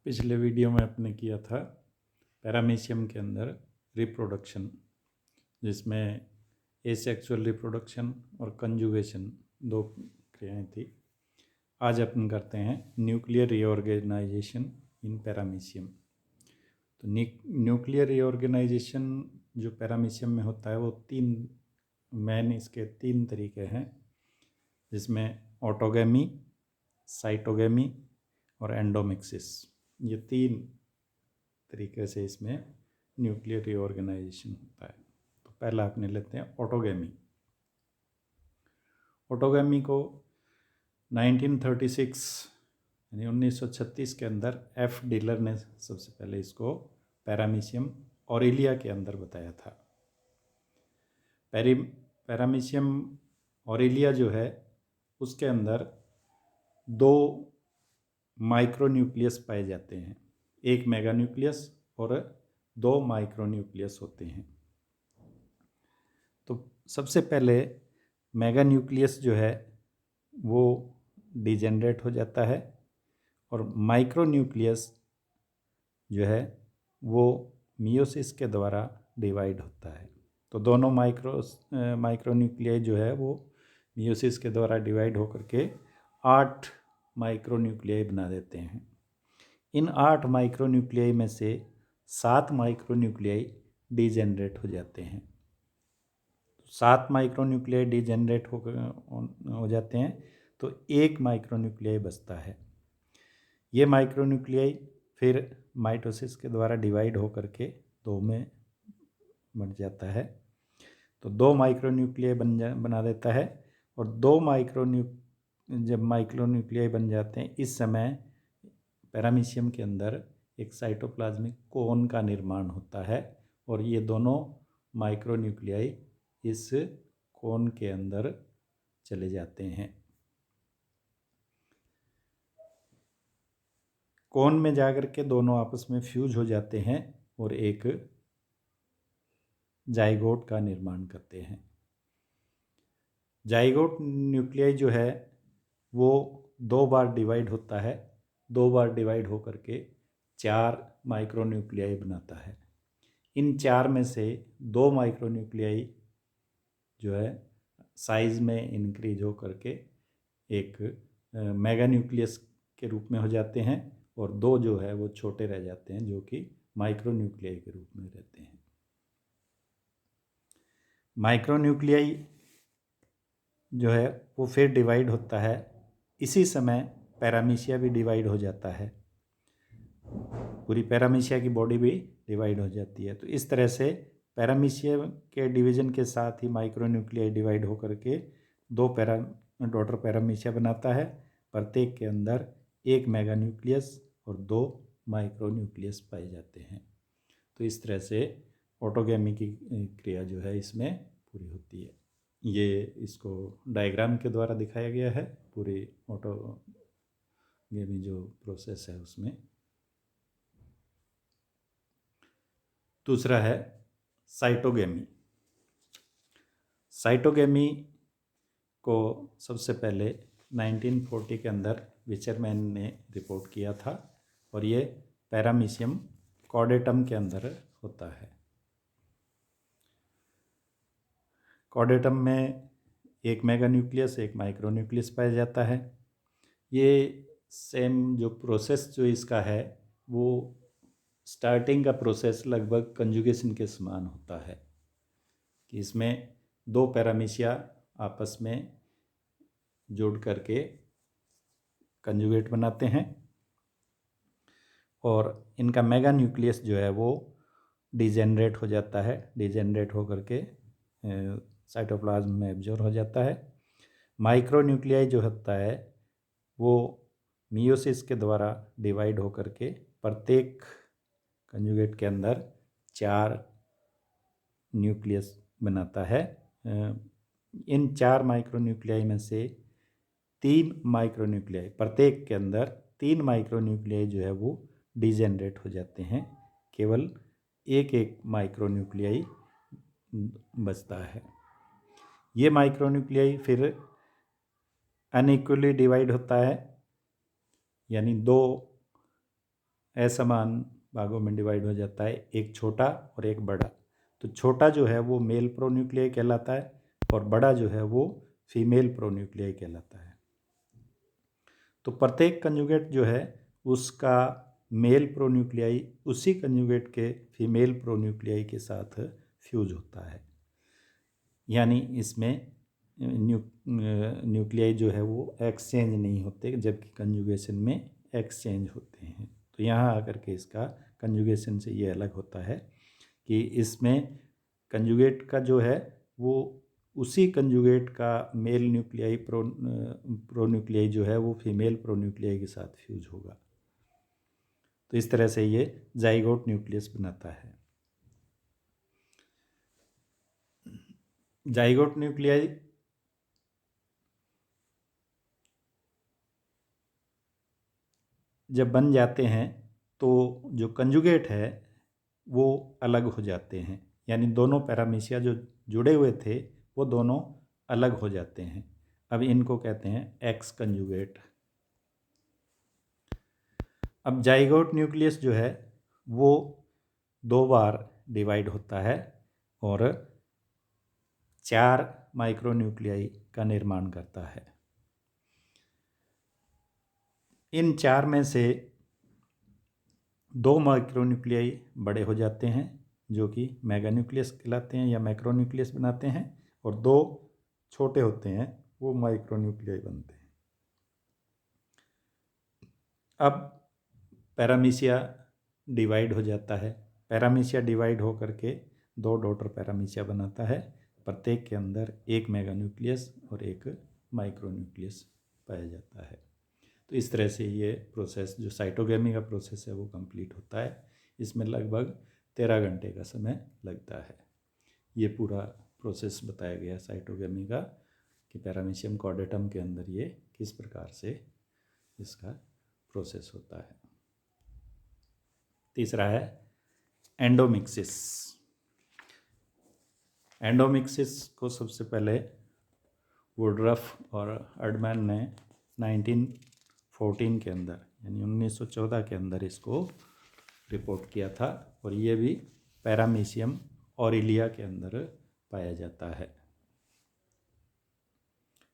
पिछले वीडियो में अपने किया था पैरामीशियम के अंदर रिप्रोडक्शन, जिसमें एसेक्सुअल रिप्रोडक्शन और कंजुगेशन दो क्रियाएं थी। आज अपन करते हैं न्यूक्लियर रीऑर्गेनाइजेशन इन पैरामीशियम। तो न्यूक्लियर रीऑर्गेनाइजेशन जो पैरामीशियम में होता है वो इसके तीन तरीके हैं, जिसमें ऑटोगेमी, साइटोगेमी और एंडोमिक्सिस। ये तीन तरीके से इसमें न्यूक्लियर रीऑर्गेनाइजेशन होता है। तो पहला अपने लेते हैं ऑटोगेमी। ऑटोगेमी को 1936 यानी 1936 के अंदर एफ डिलर ने सबसे पहले इसको पैरामीशियम ऑरेलिया के अंदर बताया था। पैरामीशियम ऑरेलिया जो है उसके अंदर दो माइक्रोन्यूक्लियस पाए जाते हैं, एक मेगान्यूक्लियस और दो माइक्रोन्यूक्लियस होते हैं। तो सबसे पहले मेगान्यूक्लियस जो है वो डिजेनरेट हो जाता है और माइक्रोन्यूक्लियस जो है वो मियोसिस के द्वारा डिवाइड होता है। तो दोनों माइक्रोन्यूक्लियाई जो है वो मियोसिस के द्वारा डिवाइड होकर के 8 माइक्रोन्यूक्लियाई बना देते हैं। इन 8 माइक्रोन्यूक्लियाई में से 7 माइक्रोन्यूक्लियाई डिजेनरेट हो जाते हैं। 7 माइक्रोन्यूक्लियाई डिजेनरेट हो जाते हैं तो एक माइक्रोन्यूक्लियाई बचता है। ये माइक्रोन्यूक्लियाई फिर माइटोसिस के द्वारा डिवाइड होकर के दो में बन जाता है। तो 2 माइक्रोन्यूक्लियाई बना देता है और जब माइक्रोन्यूक्लियाई बन जाते हैं, इस समय पैरामीशियम के अंदर एक साइटोप्लाज्मिक कोन का निर्माण होता है और ये दोनों माइक्रोन्यूक्लियाई इस कोन के अंदर चले जाते हैं। कोन में जाकर के दोनों आपस में फ्यूज हो जाते हैं और एक जाइगोट का निर्माण करते हैं। जाइगोट न्यूक्लियाई जो है वो 2 बार डिवाइड होता है, 2 बार डिवाइड होकर के 4 माइक्रोन्यूक्लियाई बनाता है। इन 4 में से 2 माइक्रोन्यूक्लियाई जो है साइज में इंक्रीज होकर के एक मेगान्यूक्लियस के रूप में हो जाते हैं और 2 जो है वो छोटे रह जाते हैं, जो कि माइक्रोन्यूक्लियाई के रूप में रहते हैं। माइक्रोन्यूक्लियाई जो है वो फिर डिवाइड होता है। इसी समय पैरामीशिया भी डिवाइड हो जाता है, पूरी पैरामीशिया की बॉडी भी डिवाइड हो जाती है। तो इस तरह से पैरामीशिया के डिवीजन के साथ ही माइक्रोन्यूक्लियाई डिवाइड होकर के 2 डॉटर पैरामीशिया बनाता है। प्रत्येक के अंदर एक मेगान्यूक्लियस और 2 माइक्रोन्यूक्लियस पाए जाते हैं। तो इस तरह से ऑटोगेमी की क्रिया जो है इसमें पूरी होती है। ये इसको डायग्राम के द्वारा दिखाया गया है, पूरी ऑटोगेमी जो प्रोसेस है उसमें। दूसरा है साइटोगेमी। साइटोगेमी को सबसे पहले 1940 के अंदर विचरमैन ने रिपोर्ट किया था और ये पैरामीशियम कॉर्डेटम के अंदर होता है। कॉर्डेटम में एक मेगान्यूक्लियस, एक माइक्रोन्यूक्लियस पाया जाता है। ये सेम जो प्रोसेस जो इसका है वो स्टार्टिंग का प्रोसेस लगभग कंजुगेशन के समान होता है कि इसमें 2 पैरामीशिया आपस में जोड़ करके कंजुगेट बनाते हैं और इनका मेगान्यूक्लियस जो है वो डिजेनरेट हो जाता है। डिजेनरेट होकर के साइटोप्लाज्म में एब्जॉर्ब हो जाता है। माइक्रोन्यूक्लियाई जो होता है वो मियोसिस के द्वारा डिवाइड होकर के प्रत्येक कंजुगेट के अंदर 4 न्यूक्लियस बनाता है। इन 4 माइक्रोन्यूक्लियाई में से 3 माइक्रोन्यूक्लियाई, प्रत्येक के अंदर 3 माइक्रोन्यूक्लियाई जो है वो डिजेनरेट हो जाते हैं। केवल एक माइक्रोन्यूक्लियाई बचता है। ये माइक्रोन्यूक्लियाई फिर अनइक्वली डिवाइड होता है, यानी 2 असमान भागों में डिवाइड हो जाता है, एक छोटा और एक बड़ा। तो छोटा जो है वो मेल प्रोन्यूक्लियाई कहलाता है और बड़ा जो है वो फीमेल प्रोन्यूक्लियाई कहलाता है। तो प्रत्येक कंजुगेट जो है उसका मेल प्रोन्यूक्लियाई उसी कंजुगेट के फीमेल प्रोन्यूक्लियाई के साथ फ्यूज होता है, यानी इसमें न्यूक्लियाई जो है वो एक्सचेंज नहीं होते, जबकि कंजुगेशन में एक्सचेंज होते हैं। तो यहाँ आकर के इसका कंजुगेशन से ये अलग होता है कि इसमें कंजुगेट का जो है वो उसी कंजुगेट का मेल न्यूक्लियाई प्रोन्यूक्लियाई जो है वो फीमेल प्रोन्यूक्लियाई के साथ फ्यूज होगा। तो इस तरह से ये जाइगोट न्यूक्लियस बनाता है। जाइगोट न्यूक्लियाई जब बन जाते हैं तो जो कंजुगेट है वो अलग हो जाते हैं, यानी दोनों पैरामीशिया जो जुड़े हुए थे वो दोनों अलग हो जाते हैं। अब इनको कहते हैं एक्स कंजुगेट। अब जाइगोट न्यूक्लियस जो है वो 2 बार डिवाइड होता है और 4 माइक्रोन्यूक्लियाई का निर्माण करता है। इन 4 में से 2 माइक्रोन्यूक्लियाई बड़े हो जाते हैं जो कि मेगान्यूक्लियस कहलाते हैं या मैक्रोन्यूक्लियस बनाते हैं, और 2 छोटे होते हैं वो माइक्रोन्यूक्लियाई बनते हैं। अब पैरामीशिया डिवाइड हो जाता है। पैरामीशिया डिवाइड हो करके 2 डॉटर पैरामीशिया बनाता है। प्रत्येक के अंदर एक मेगान्यूक्लियस और एक माइक्रोन्यूक्लियस पाया जाता है। तो इस तरह से ये प्रोसेस जो साइटोगेमी का प्रोसेस है वो कंप्लीट होता है। इसमें लगभग 13 घंटे का समय लगता है। ये पूरा प्रोसेस बताया गया साइटोगेमी का कि पैरामीशियम कॉर्डेटम के अंदर ये किस प्रकार से इसका प्रोसेस होता है। तीसरा है एंडोमिक्सिस। एंडोमिक्सिस को सबसे पहले वुडरफ और अर्डमैन ने 1914 के अंदर यानी 1914 के अंदर इसको रिपोर्ट किया था, और ये भी पैरामीशियम ऑरिलिया के अंदर पाया जाता है।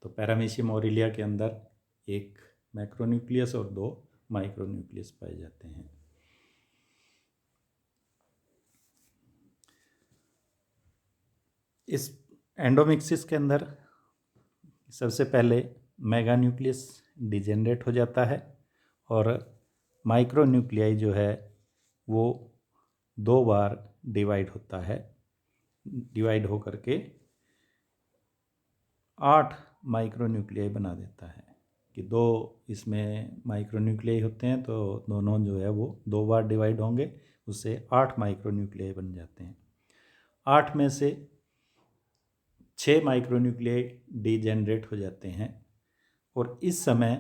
तो पैरामीशियम ऑरिलिया के अंदर एक मैक्रोन्यूक्लियस और 2 माइक्रोन्यूक्लियस पाए जाते हैं। इस एंडोमिक्सिस के अंदर सबसे पहले मेगान्यूक्लियस डिजेनरेट हो जाता है और माइक्रोन्यूक्लियाई जो है वो 2 बार डिवाइड होता है। डिवाइड हो करके 8 माइक्रोन्यूक्लियाई बना देता है कि 2 इसमें माइक्रोन्यूक्लियाई होते हैं, तो दोनों जो है वो 2 बार डिवाइड होंगे, उससे 8 माइक्रोन्यूक्लियाई बन जाते हैं। 8 में से 6 माइक्रोन्यूक्लियाई डिजेनरेट हो जाते हैं और इस समय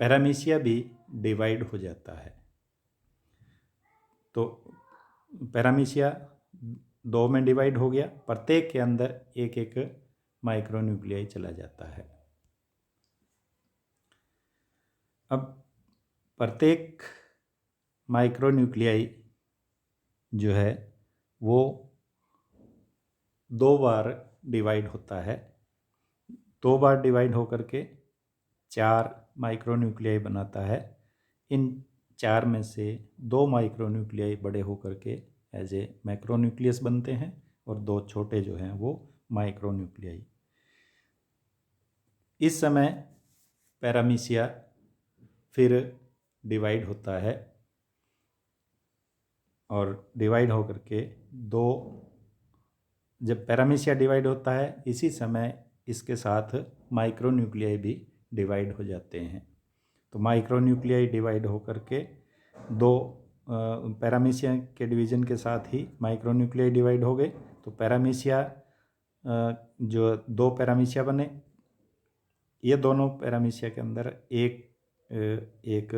पैरामीशिया भी डिवाइड हो जाता है। तो पैरामीशिया 2 में डिवाइड हो गया, प्रत्येक के अंदर एक एक माइक्रोन्यूक्लियाई चला जाता है। अब प्रत्येक माइक्रोन्यूक्लियाई जो है वो 2 बार डिवाइड होता है। 2 बार डिवाइड होकर के 4 माइक्रोन्यूक्लियाई बनाता है। इन 4 में से 2 माइक्रोन्यूक्लियाई बड़े होकर के एज ए मैक्रोन्यूक्लियस बनते हैं और 2 छोटे जो हैं वो माइक्रोन्यूक्लियाई। इस समय पैरामीशिया फिर डिवाइड होता है और डिवाइड होकर के 2, जब पैरामीशिया डिवाइड होता है इसी समय इसके साथ माइक्रोन्यूक्लियाई भी डिवाइड हो जाते हैं। तो माइक्रोन्यूक्लियाई डिवाइड होकर के 2 पैरामीशिया के डिवीज़न के साथ ही माइक्रोन्यूक्लियाई डिवाइड हो गए। तो पैरामीशिया जो 2 पैरामीशिया बने, ये दोनों पैरामीशिया के अंदर एक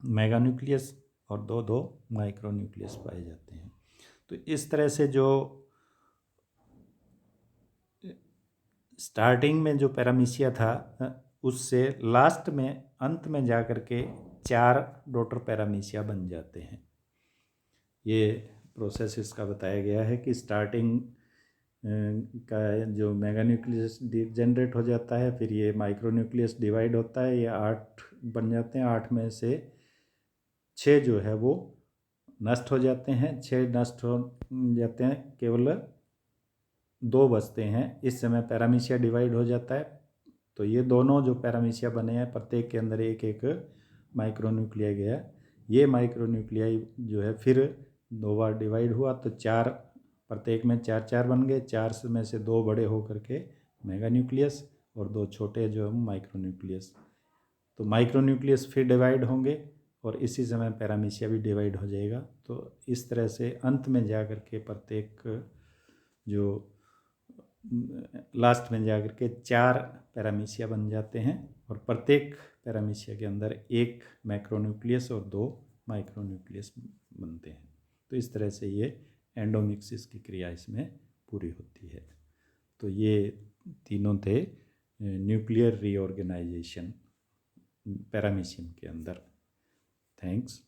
मेगान्यूक्लियस और 2 माइक्रोन्यूक्लियस पाए जाते हैं। तो इस तरह से जो स्टार्टिंग में जो पैरामीशिया था उससे लास्ट में अंत में जा कर के 4 डॉटर पैरामीशिया बन जाते हैं। ये प्रोसेस इसका बताया गया है कि स्टार्टिंग का जो मेगा न्यूक्लियस जनरेट हो जाता है, फिर ये माइक्रो न्यूक्लियस डिवाइड होता है, ये 8 बन जाते हैं। 8 में से 6 जो है वो नष्ट हो जाते हैं, 6 नष्ट हो जाते हैं, केवल 2 बचते हैं। इस समय पैरामीशिया डिवाइड हो जाता है, तो ये दोनों जो पैरामीशिया बने हैं प्रत्येक के अंदर एक एक माइक्रोन्यूक्लियाई गया। ये माइक्रोन्यूक्लियाई जो है फिर 2 बार डिवाइड हुआ, तो 4 प्रत्येक में 4 4 बन गए। 4 में से 2 बड़े होकर के मेगा न्यूक्लियस और 2 छोटे जो है माइक्रोन्यूक्लियस। तो माइक्रोन्यूक्लियस फिर डिवाइड होंगे और इसी समय पैरामीशिया भी डिवाइड हो जाएगा। तो इस तरह से अंत में जा कर के प्रत्येक जो लास्ट में जा कर के 4 पैरामीशिया बन जाते हैं और प्रत्येक पैरामीशिया के अंदर एक मैक्रोन्यूक्लियस और 2 माइक्रोन्यूक्लियस बनते हैं। तो इस तरह से ये एंडोमिक्सिस की क्रिया इसमें पूरी होती है। तो ये तीनों थे न्यूक्लियर रीऑर्गेनाइजेशन पैरामीशियम के अंदर। थैंक्स।